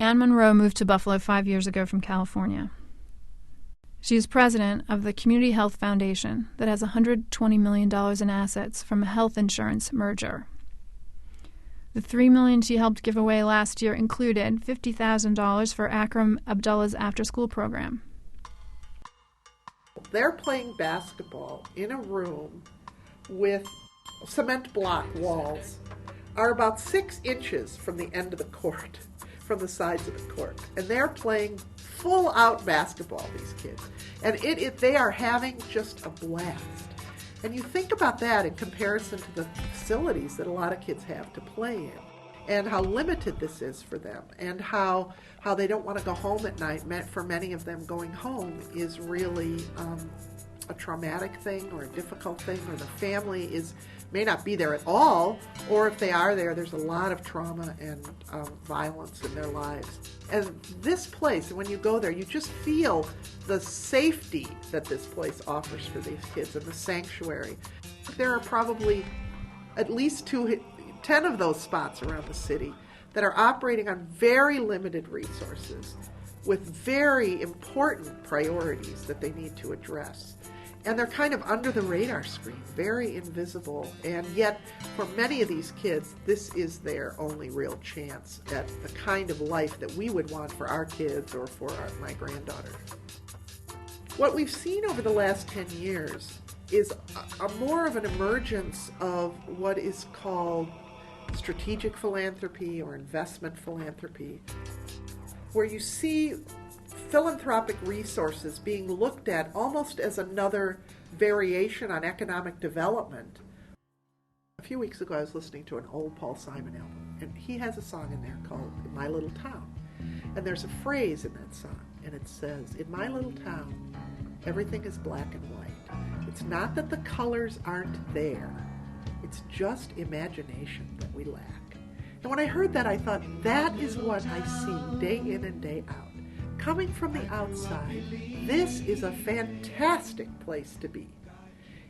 Anne Monroe moved to Buffalo 5 years ago from California. She is president of the Community Health Foundation that has $120 million in assets from a health insurance merger. The $3 million she helped give away last year included $50,000 for Akram Abdullah's after-school program. They're playing basketball in a room with cement block walls, are about 6 inches from the end of the court, from the sides of the court. And they're playing full-out basketball, these kids. And they are having just a blast. And you think about that in comparison to the facilities that a lot of kids have to play in, and how limited this is for them, and how they don't want to go home at night. For many of them, going home is really a traumatic thing or a difficult thing, or the family may not be there at all, or if they are there, there's a lot of trauma and violence in their lives. And this place, and when you go there, you just feel the safety that this place offers for these kids and the sanctuary. There are probably at least 10 of those spots around the city that are operating on very limited resources with very important priorities that they need to address. And they're kind of under the radar screen, very invisible. And yet, for many of these kids, this is their only real chance at the kind of life that we would want for our kids or for my granddaughter. What we've seen over the last 10 years is a more of an emergence of what is called strategic philanthropy or investment philanthropy, where you see philanthropic resources being looked at almost as another variation on economic development. A few weeks ago I was listening to an old Paul Simon album, and he has a song in there called "In My Little Town." And there's a phrase in that song, and it says, "In my little town, everything is black and white. It's not that the colors aren't there. It's just imagination that we lack." And when I heard that, I thought, that is what I see day in and day out. Coming from the outside, this is a fantastic place to be.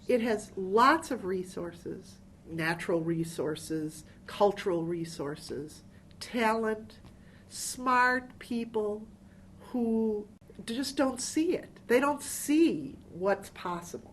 It has lots of resources, natural resources, cultural resources, talent, smart people who just don't see it. They don't see what's possible.